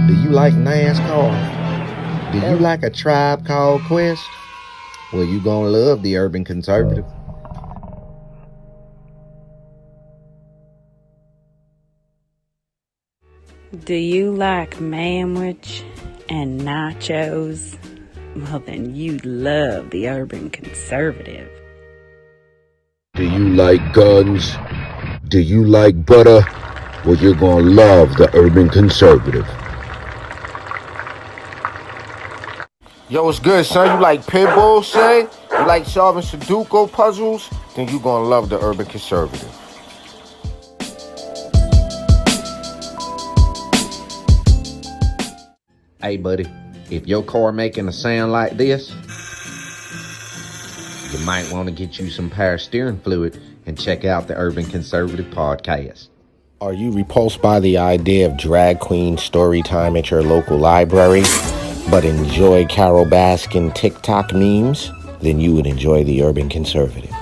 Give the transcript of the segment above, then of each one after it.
Do you like NASCAR? Do you like a tribe called Quest? Well, you gonna love the Urban Conservative. Do you like manwich and nachos? Well, then you love the Urban Conservative. Do you like guns? Do you like butter? Well, you're gonna love the Urban Conservative. Yo, what's good, son? You like pit bulls, say? You like solving Sudoku puzzles? Then you gonna love the Urban Conservative. Hey, buddy, if your car making a sound like this, you might want to get you some power steering fluid and check out the Urban Conservative podcast. Are you repulsed by the idea of drag queen story time at your local library, but enjoy Carol Baskin TikTok memes? Then you would enjoy the Urban Conservative.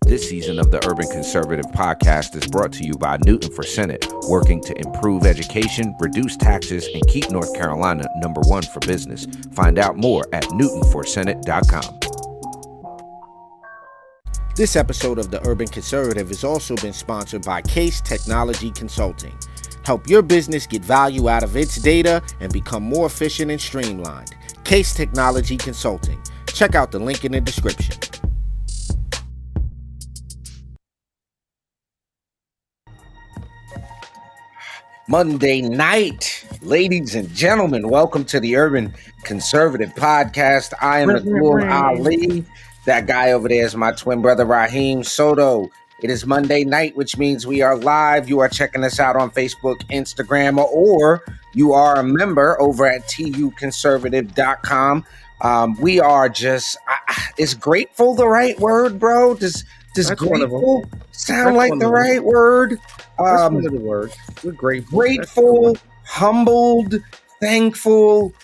This season of the Urban Conservative Podcast is brought to you by Newton for Senate, working to improve education, reduce taxes, and keep North Carolina #1 for business. Find out more at newtonforsenate.com. This episode of the Urban Conservative has also been sponsored by Case Technology Consulting. Help your business get value out of its data and become more efficient and streamlined. Case Technology Consulting. Check out the link in the description. Monday night, ladies and gentlemen, welcome to the Urban Conservative Podcast. I am Abdul Ali. That guy over there is my twin brother, Raheem Soto. It is Monday night, which means we are live. You are checking us out on Facebook, Instagram, or you are a member over at TUConservative.com. We are just, is grateful the right word, bro? Does grateful sound like the right word? That's one of the words. We're grateful. Grateful, humbled, thankful,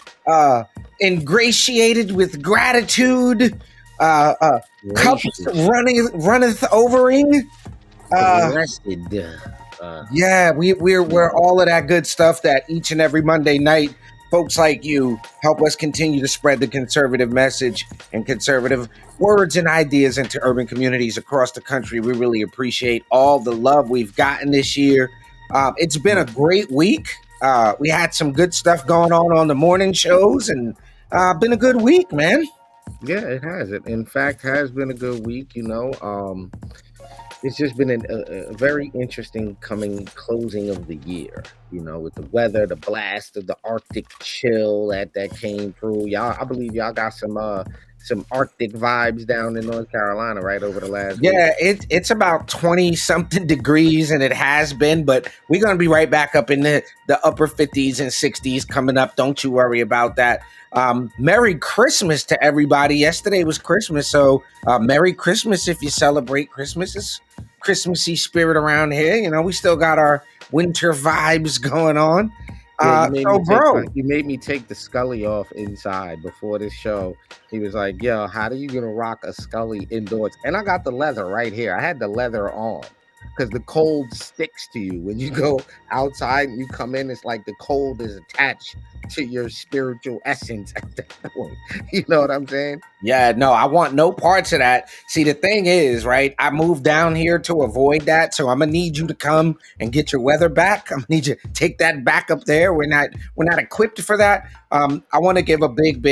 ingratiated with gratitude, cups runneth overing. Yeah, we're all of that good stuff that each and every Monday night, folks like you help us continue to spread the conservative message and conservative words and ideas into urban communities across the country. We really appreciate all the love we've gotten this year. It's been a great week. We had some good stuff going on the morning shows, and been a good week, man. Yeah, it has. It in fact has been a good week. It's just been a very interesting closing of the year, with the weather, the blast of the Arctic chill that came through. Y'all, I believe y'all got some Arctic vibes down in North Carolina right over the last week. It's about 20 something degrees, and it has been, but we're going to be right back up in the upper 50s and 60s coming up. Don't you worry about that. Merry Christmas to everybody. Yesterday was Christmas, so Merry Christmas if you celebrate Christmas. It's Christmassy spirit around here. We still got our winter vibes going on. You made me take the Scully off inside before this show. He was like, yo, how are you going to rock a Scully indoors? And I got the leather right here. I had the leather on because the cold sticks to you. When you go outside and you come in, it's like the cold is attached to your spiritual essence at that point. You know what I'm saying? Yeah, no, I want no parts of that. See, the thing is, right, I moved down here to avoid that, so I'm gonna need you to come and get your weather back. I'm gonna need you to take that back up there. We're not equipped for that. I want to give a big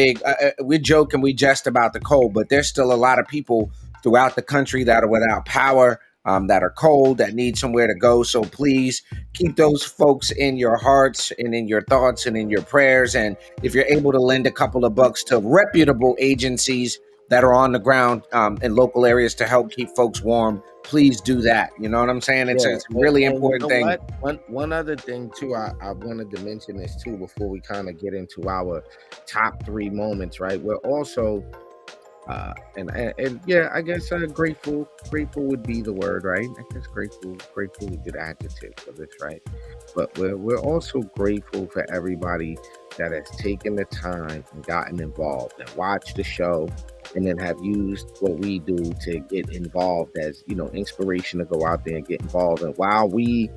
we joke and we jest about the cold, but there's still a lot of people throughout the country that are without power, that are cold, that need somewhere to go. So please keep those folks in your hearts and in your thoughts and in your prayers. And if you're able to lend a couple of bucks to reputable agencies that are on the ground in local areas to help keep folks warm, please do that. You know what I'm saying? It's a really important thing. One other thing too, I wanted to mention this too before we kind of get into our top 3 moments, right? We're also And yeah, I guess grateful would be the word, right? I guess grateful is a good adjective for this, right? But we're also grateful for everybody that has taken the time and gotten involved and watched the show, and then have used what we do to get involved as, inspiration to go out there and get involved. And while we,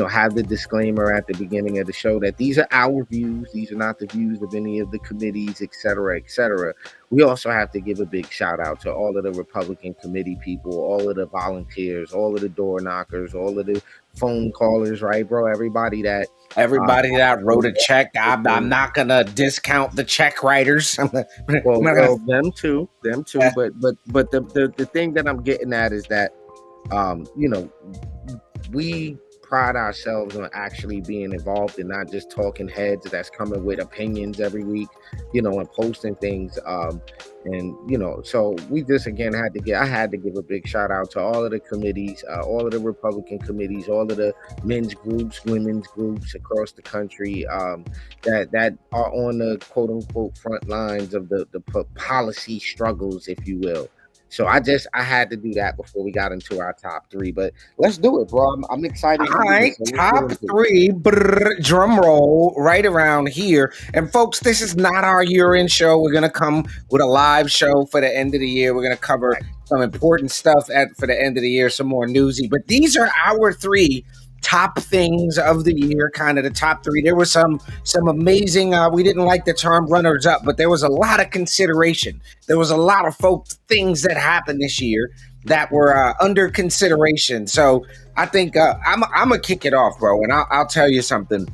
have the disclaimer at the beginning of the show that these are our views, these are not the views of any of the committees, et cetera, we also have to give a big shout out to all of the Republican committee people, all of the volunteers, all of the door knockers, all of the phone callers, right, bro? Everybody that wrote a check. I'm not gonna discount the check writers. Well, them too. Yeah. But the thing that I'm getting at is that, we pride ourselves on actually being involved and not just talking heads that's coming with opinions every week, and posting things. So we just again I had to give a big shout out to all of the committees, all of the Republican committees, all of the men's groups, women's groups across the country, that are on the quote unquote front lines of the policy struggles, if you will. So I had to do that before we got into our top three. But let's do it, bro. I'm excited. All right, top three, drum roll right around here. And folks, this is not our year-end show. We're gonna come with a live show for the end of the year. We're gonna cover some important stuff for the end of the year, some more newsy. But these are our three top things of the year, kind of the top three. There was some amazing, we didn't like the term runners up, but there was a lot of consideration. There was a lot of things that happened this year that were under consideration. So I think I'm gonna kick it off, bro. And I'll tell you something.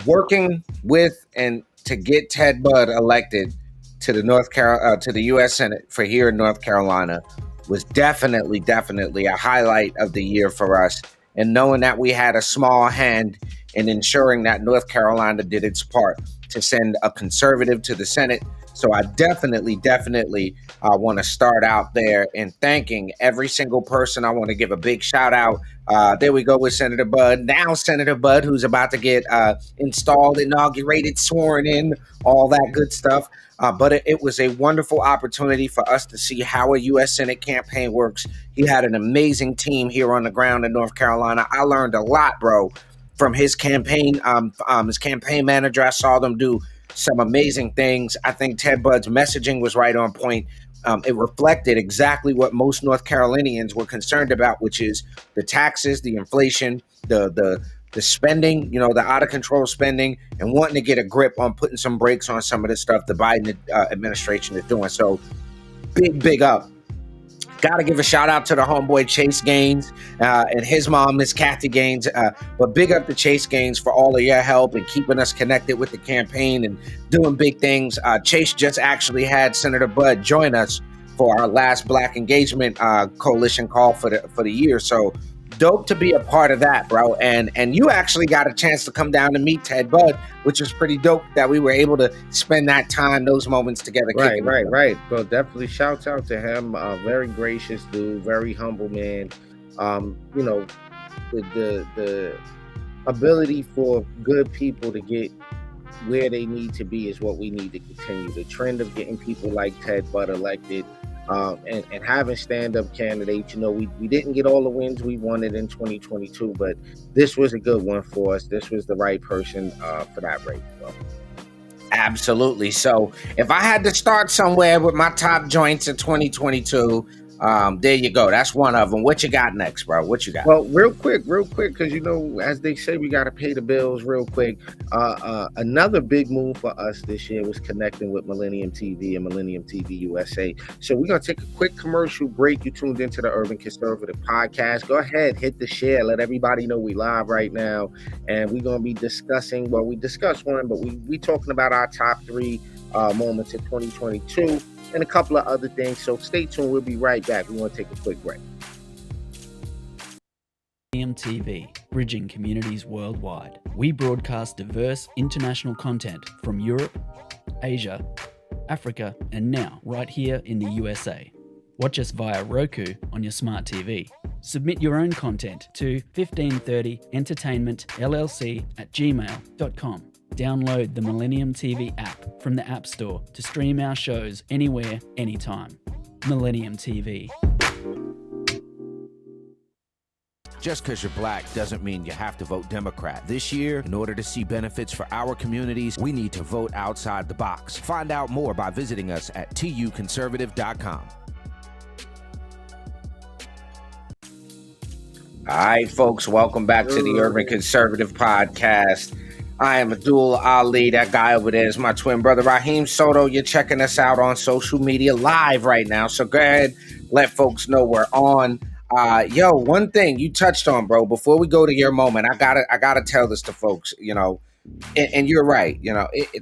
Working with and to get Ted Budd elected to the U.S. Senate for here in North Carolina was definitely a highlight of the year for us. And knowing that we had a small hand in ensuring that North Carolina did its part to send a conservative to the Senate. So I definitely want to start out there in thanking every single person. I want to give a big shout out. There we go with Senator Budd. Now Senator Budd, who's about to get installed, inaugurated, sworn in, all that good stuff. But it was a wonderful opportunity for us to see how a U.S. Senate campaign works. He had an amazing team here on the ground in North Carolina. I learned a lot, bro, from his campaign manager. I saw them do some amazing things. I think Ted Budd's messaging was right on point. It reflected exactly what most North Carolinians were concerned about, which is the taxes, the inflation, the spending, the out of control spending, and wanting to get a grip on putting some brakes on some of the stuff the Biden administration is doing. So big up. Got to give a shout out to the homeboy Chase Gaines and his mom, Miss Kathy Gaines. But big up to Chase Gaines for all of your help and keeping us connected with the campaign and doing big things. Chase just actually had Senator Budd join us for our last Black Engagement Coalition call for the year. So dope to be a part of that, bro. And you actually got a chance to come down and meet Ted Budd, which was pretty dope that we were able to spend that time, those moments together. Right. Well, definitely shouts out to him. Very gracious dude, very humble man. The ability for good people to get where they need to be is what we need to continue. The trend of getting people like Ted Budd elected, and having stand-up candidates. We didn't get all the wins we wanted in 2022, but this was a good one for us. This was the right person for that race. So. Absolutely. So if I had to start somewhere with my top joints in 2022, there you go. That's one of them. What you got next, bro? What you got? Well, real quick, because as they say, we got to pay the bills real quick. Another big move for us this year was connecting with Millennium TV and Millennium TV USA. So we're gonna take a quick commercial break. You tuned into the Urban Conservative Podcast. Go ahead, hit the share, let everybody know we live right now, and we're gonna be discussing. Well, we discussed one, but we talking about our top three moments in 2022. And a couple of other things. So stay tuned. We'll be right back. We want to take a quick break. TV, bridging communities worldwide. We broadcast diverse international content from Europe, Asia, Africa, and now right here in the USA. Watch us via Roku on your smart TV. Submit your own content to 1530entertainmentllc@gmail.com. Download the Millennium TV app from the App Store to stream our shows anywhere, anytime. Millennium TV. Just because you're black doesn't mean you have to vote Democrat. This year, in order to see benefits for our communities, we need to vote outside the box. Find out more by visiting us at tuconservative.com. All right, folks, welcome back to the Urban Conservative Podcast. I am Abdul Ali. That guy over there is my twin brother, Raheem Soto. You're checking us out on social media live right now. So go ahead, let folks know we're on. One thing you touched on, bro, before we go to your moment, I gotta tell this to folks, and you're right.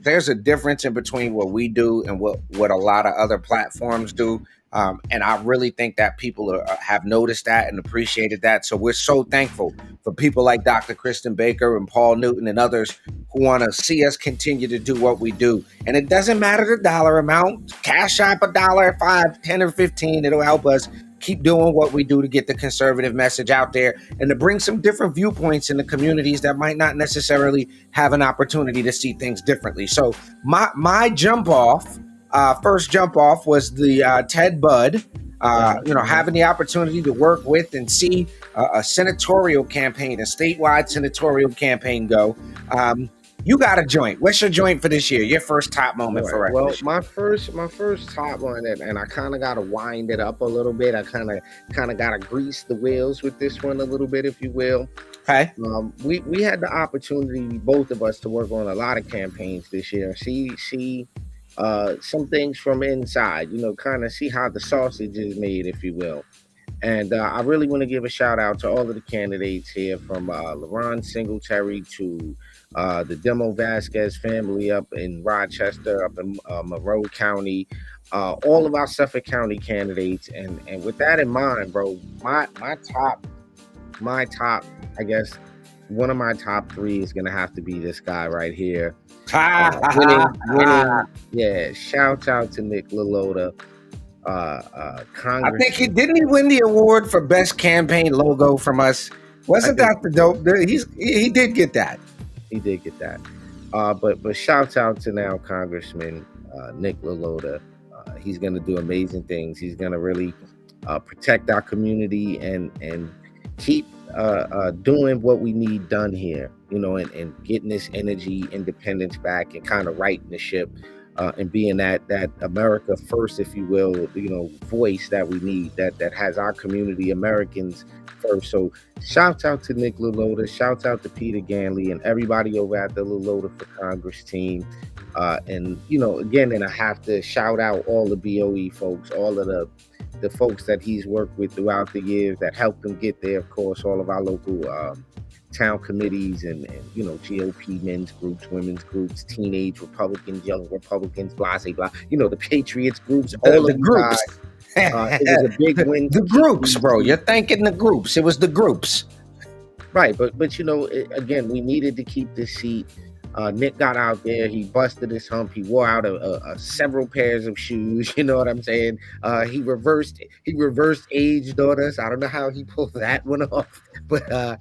There's a difference in between what we do and what a lot of other platforms do. And I really think that people have noticed that and appreciated that. So we're so thankful for people like Dr. Kristen Baker and Paul Newton and others who want to see us continue to do what we do. And it doesn't matter the dollar amount. Cash App $1, $5, $10, or $15. It'll help us keep doing what we do to get the conservative message out there and to bring some different viewpoints in the communities that might not necessarily have an opportunity to see things differently. So my jump off, first jump off was the Ted Budd, having the opportunity to work with and see a senatorial campaign, a statewide senatorial campaign go. You got a joint. What's your joint for this year? Your first top moment for us. Well, my first top one, and I kind of got to wind it up a little bit. I kind of got to grease the wheels with this one a little bit, if you will. Okay. We had the opportunity, both of us, to work on a lot of campaigns this year. See some things from inside, kind of see how the sausage is made, if you will. And I really want to give a shout out to all of the candidates here, from LaRon Singletary to the Demo Vasquez family up in Rochester, up in Monroe County, all of our Suffolk County candidates. And with that in mind, bro, my top, I guess, one of my top three is going to have to be this guy right here. Winning. Yeah, shout out to Nick LaLota. I think he win the award for best campaign logo from us. Wasn't that the dope? He did get that. He did get that. But shout out to now Congressman Nick LaLota. He's going to do amazing things. He's going to really protect our community and keep doing what we need done here, and getting this energy independence back and kind of righting the ship. And being that America first, if you will, voice that we need, that has our community, Americans first. So shout out to Nick LaLota, shout out to Peter Ganley and everybody over at the LaLota for Congress team. And I have to shout out all the BOE folks, all of the folks that he's worked with throughout the years that helped him get there. Of course, all of our local town committees and GOP men's groups, women's groups, teenage Republicans, young Republicans, blah, blah, the Patriots groups, all the groups. It was a big win. The groups, bro. You're thanking the groups. It was the groups. Right. But again, we needed to keep this seat. Nick got out there. He busted his hump. He wore out several pairs of shoes. You know what I'm saying? He reversed aged on us. I don't know how he pulled that one off, but Ted,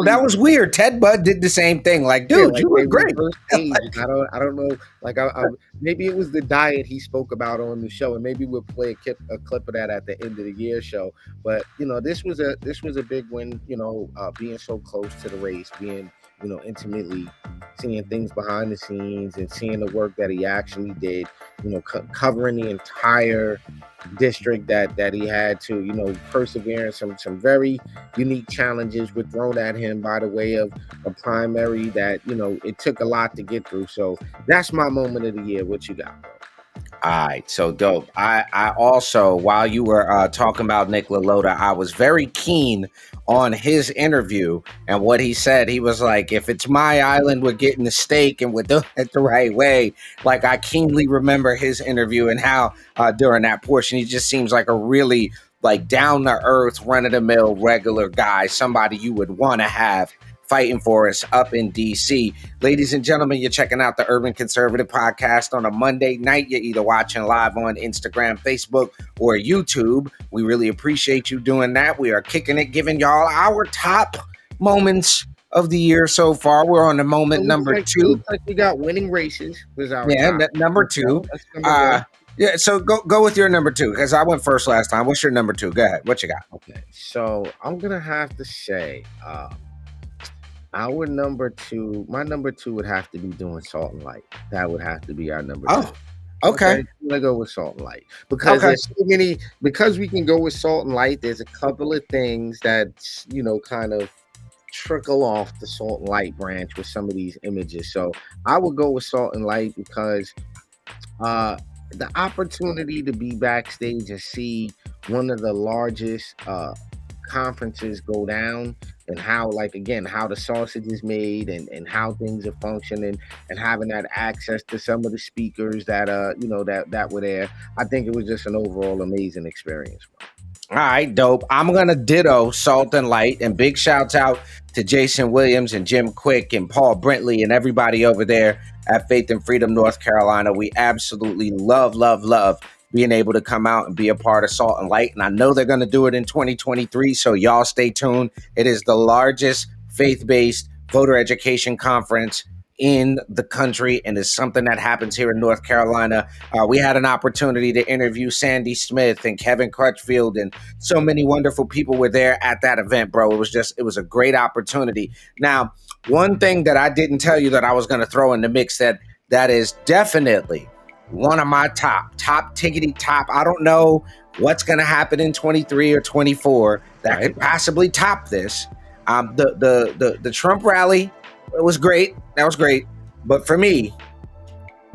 that was weird. Ted Budd did the same thing. Like, dude, you were great. I don't know. Like, maybe it was the diet he spoke about on the show, and maybe we'll play a clip of that at the end of the year show. But this was a big win. Being so close to the race, being intimately seeing things behind the scenes and seeing the work that he actually did, covering the entire district that he had to, persevere in some very unique challenges were thrown at him by the way of a primary that, it took a lot to get through. So that's my moment of the year. What you got, bro? All right, so dope. I also, while you were talking about Nick LaLota, I was very keen on his interview and what he said. He was like, if it's my island, we're getting the steak and we're doing it the right way. Like, I keenly remember his interview and how during that portion, he just seems like a really down to earth, run of the mill, regular guy, somebody you would want to have fighting for us up in DC. Ladies and gentlemen, you're checking out the Urban Conservative Podcast on a Monday night. You're either watching live on Instagram, Facebook, or YouTube. We really appreciate you doing that. We are kicking it, giving y'all our top moments of the year so far. We're on the moment number 2. Looks like we got winning races. Number 2. Yeah, so go with your number two because I went first last time. What's your number two? Go ahead. What you got? Okay, so I'm gonna have to say, our number two, my number two would have to be doing Salt and Light. That would have to be our number two. Oh, okay, Okay, I'm gonna go with Salt and Light because okay. there's so many. Because we can go with Salt and Light, there's a couple of things that kind of trickle off the Salt and Light branch with some of these images. So I would go with Salt and Light because uh, the opportunity to be backstage and see one of the largest conferences go down and how, like, again, how the sausage is made and how things are functioning and having that access to some of the speakers that that were there. I think it was just an overall amazing experience. All right, dope. I'm gonna ditto Salt and Light, and big shouts out to Jason Williams and Jim Quick and Paul Brentley and everybody over there at Faith and Freedom, North Carolina. We absolutely love being able to come out and be a part of Salt and Light, and I know they're gonna do it in 2023. So y'all stay tuned. It is the largest faith-based voter education conference in the country, and it's something that happens here in North Carolina. We had an opportunity to interview Sandy Smith and Kevin Crutchfield, and so many wonderful people were there at that event, bro. It was a great opportunity. Now, one thing that I didn't tell you that I was going to throw in the mix that is definitely one of my top tickety top. I don't know what's going to happen in 23 or 24 that could possibly top this. The Trump rally, it was great. That was great. But for me,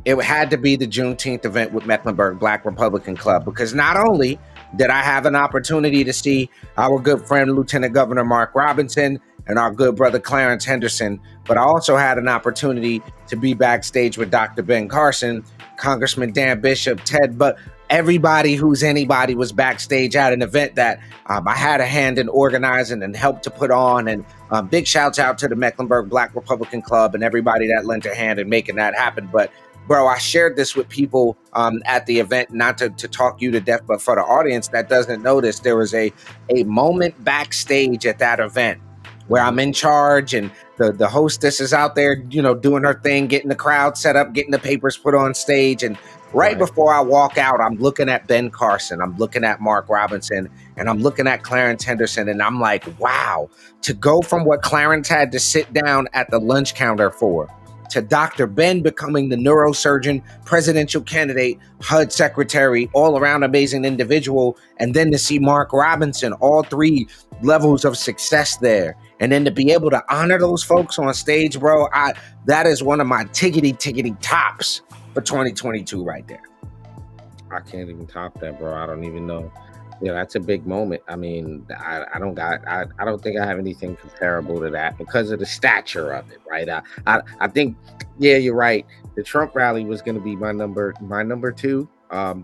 it had to be the Juneteenth event with Mecklenburg Black Republican Club, because not only did I have an opportunity to see our good friend Lieutenant Governor Mark Robinson and our good brother Clarence Henderson, but I also had an opportunity to be backstage with Dr. Ben Carson, Congressman Dan Bishop, Ted, but everybody who's anybody was backstage at an event that I had a hand in organizing and helped to put on. And big shouts out to the Mecklenburg Black Republican Club and everybody that lent a hand in making that happen. But bro, I shared this with people at the event, not to talk you to death, but for the audience that doesn't know this, there was a moment backstage at that event where I'm in charge and the hostess is out there, doing her thing, getting the crowd set up, getting the papers put on stage. And right before I walk out, I'm looking at Ben Carson, I'm looking at Mark Robinson, and I'm looking at Clarence Henderson, and I'm like, wow, to go from what Clarence had to sit down at the lunch counter for, to Dr. Ben becoming the neurosurgeon, presidential candidate, HUD secretary, all around amazing individual, and then to see Mark Robinson, all three levels of success there. And then to be able to honor those folks on stage, bro, that is one of my tickety tops for 2022 right there. I can't even top that, bro. I don't even know. That's a big moment. I mean, I don't think I have anything comparable to that because of the stature of it, right? I think, yeah, you're right. The Trump rally was going to be my number two,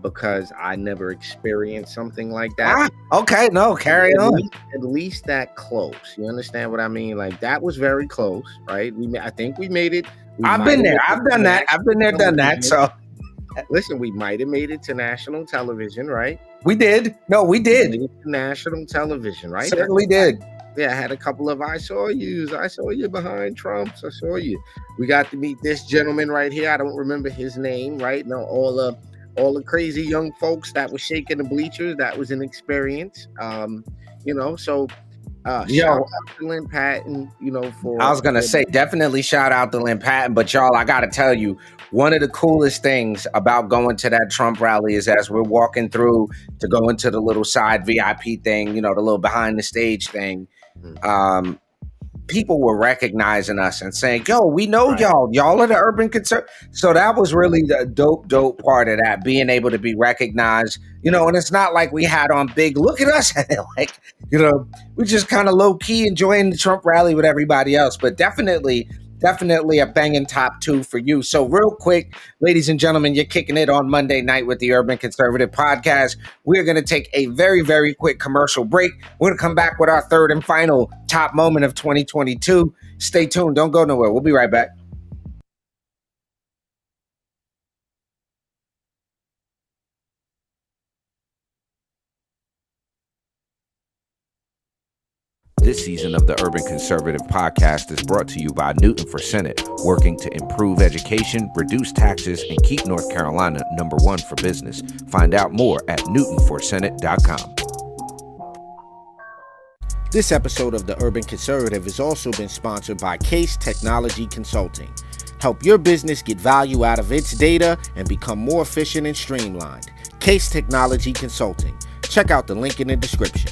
because I never experienced something like that. Okay, no, carry on. At least that close. You understand what I mean? Like, that was very close, right? I think we made it. I've been there. I've done that. I've been there, done that. So listen, we might have made it to national television, right? We did. No, we did. We made it to national television, right? Certainly did. Yeah, I had a couple of I saw you behind Trumps. I saw you. We got to meet this gentleman right here. I don't remember his name, right? No, all the crazy young folks that were shaking the bleachers. That was an experience. So shout out to Lynn Patton, I was gonna say definitely shout out to Lynn Patton, but y'all, I gotta tell you, one of the coolest things about going to that Trump rally is as we're walking through to go into the little side VIP thing, the little behind the stage thing, people were recognizing us and saying, yo, we know y'all are the urban conservative. So that was really the dope part of that, being able to be recognized, and it's not like we had on big, look at us, like, we just kind of low key enjoying the Trump rally with everybody else, but definitely a banging top two for you. So real quick, ladies and gentlemen, you're kicking it on Monday night with the Urban Conservative Podcast. We're going to take a very, very quick commercial break. We're going to come back with our third and final top moment of 2022. Stay tuned. Don't go nowhere. We'll be right back. This This season of the Urban Conservative Podcast is brought to you by Newton for Senate, working to improve education, reduce taxes, and keep North Carolina #1 for business. Find out more at newtonforsenate.com. This episode of the Urban Conservative has also been sponsored by Case Technology Consulting. Help your business get value out of its data and become more efficient and streamlined. Case Technology Consulting. Check out the link in the description.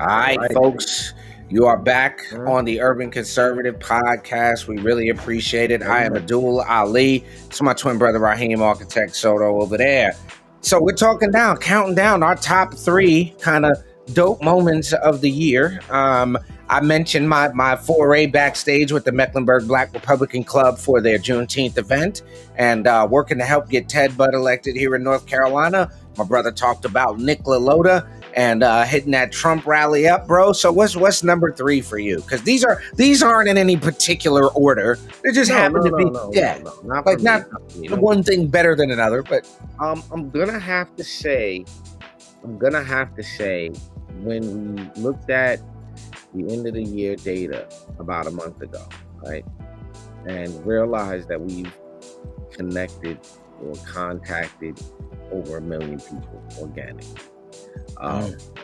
All right, folks, you are back on the Urban Conservative Podcast. We really appreciate it. I am Abdul Ali. It's my twin brother, Raheem Architect Soto over there. So we're counting down our top 3 kind of dope moments of the year. I mentioned my foray backstage with the Mecklenburg Black Republican Club for their Juneteenth event and working to help get Ted Budd elected here in North Carolina. My brother talked about Nick LaLota and hitting that Trump rally up, bro. So what's number 3 for you? Because these aren't in any particular order. They just happen to be not one thing better than another. But I'm gonna have to say, when we looked at the end of the year data about a month ago, right, and realized that we've connected or contacted over 1 million people organically.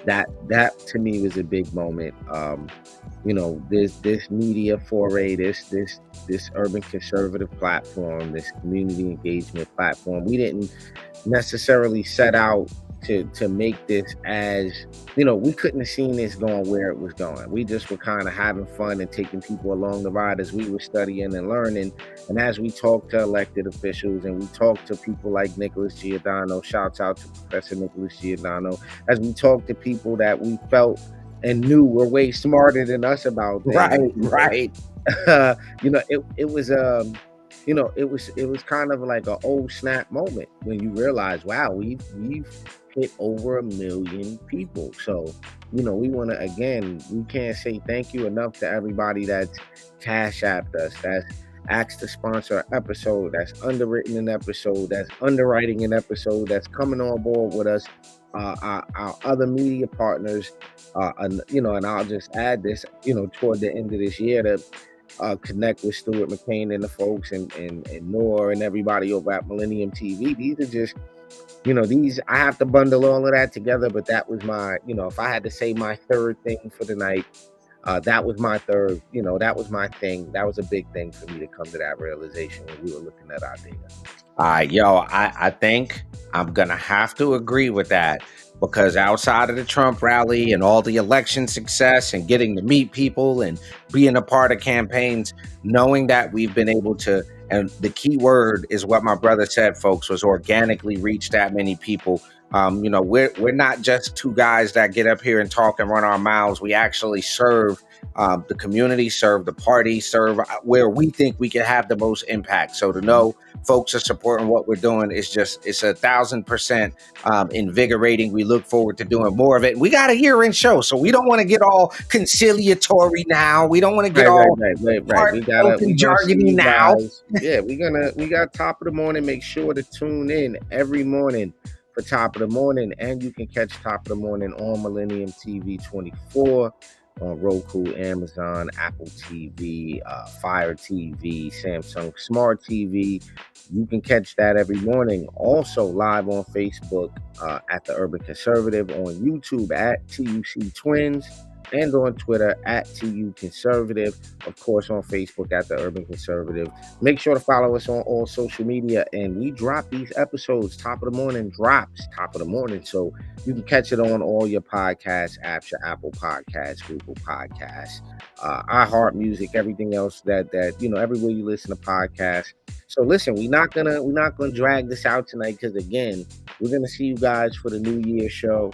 That to me was a big moment. This media foray, this urban conservative platform, this community engagement platform, we didn't necessarily set out to make this as, we couldn't have seen this going where it was going. We just were kind of having fun and taking people along the ride as we were studying and learning. And as we talked to elected officials and we talked to people like Nicholas Giordano, shouts out to Professor Nicholas Giordano, as we talked to people that we felt and knew were way smarter than us about things. Right. It was kind of like an old snap moment when you realize, wow, we've hit over 1 million people. So, we want to, again, we can't say thank you enough to everybody that's cash apped us, that's asked to sponsor an episode, that's underwritten an episode, that's underwriting an episode, that's coming on board with us, our other media partners, and I'll just add this, toward the end of this year to connect with Stuart McCain and the folks and Noor and everybody over at Millennium TV. These are just, I have to bundle all of that together, but that was my, if I had to say my third thing for the night, that was my third, that was my thing. That was a big thing for me to come to that realization when we were looking at our data. All right, I think I'm going to have to agree with that, because outside of the Trump rally and all the election success and getting to meet people and being a part of campaigns, knowing that we've been able to, and the key word is what my brother said, folks, was organically reach that many people. We're not just 2 guys that get up here and talk and run our mouths. We actually serve the community, serve the party, serve where we think we can have the most impact. So to know folks are supporting what we're doing is just, it's 1,000% invigorating. We look forward to doing more of it. We got a year-end show, so we don't want to get all conciliatory now. We don't want to get all We jargony now. Yeah, we got Top of the Morning. Make sure to tune in every morning for Top of the Morning, and you can catch Top of the Morning on Millennium TV 24, on Roku, Amazon, Apple TV, Fire TV, Samsung Smart TV. You can catch that every morning. Also live on Facebook at The Urban Conservative, on YouTube at TUC Twins, and on Twitter at TU Conservative. Of course, on Facebook at The Urban Conservative. Make sure to follow us on all social media. And we drop these episodes. Top of the Morning drops Top of the Morning. So you can catch it on all your podcast apps, your Apple Podcasts, Google Podcasts, iHeart Music, everything else that everywhere you listen to podcasts. So listen, we're not gonna drag this out tonight, because again, we're gonna see you guys for the New Year's show,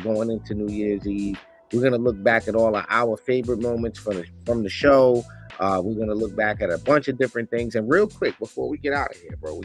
going into New Year's Eve. We're going to look back at all of our favorite moments from the show. We're going to look back at a bunch of different things. And real quick, before we get out of here, bro,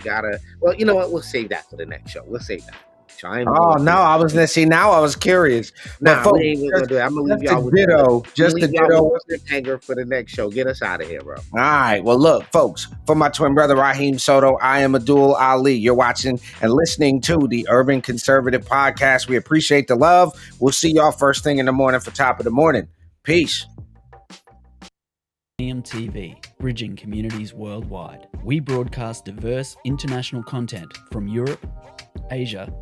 you know what? We'll save that for the next show. We'll save that. I ain't Oh gonna no, do I was gonna see. Now I was curious. Nah, folks, we ain't gonna do it. I'm gonna leave just y'all a with ditto. that. Just a Leave y'all ditto. with the cliffhanger for the next show. Get us out of here, bro. All right. Well, look, folks, for my twin brother Raheem Soto, I am Abdul Ali. You're watching and listening to the Urban Conservative Podcast. We appreciate the love. We'll see y'all first thing in the morning for Top of the Morning. Peace. Millennium TV, bridging communities worldwide. We broadcast diverse international content from Europe, Asia,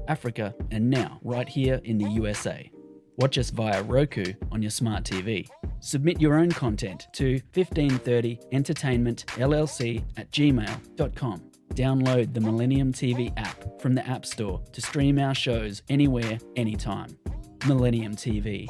Africa, and now right here in the USA. Watch us via Roku on your smart TV. Submit your own content to 1530entertainmentllc@gmail.com. Download the Millennium TV app from the App Store to stream our shows anywhere, anytime. Millennium TV.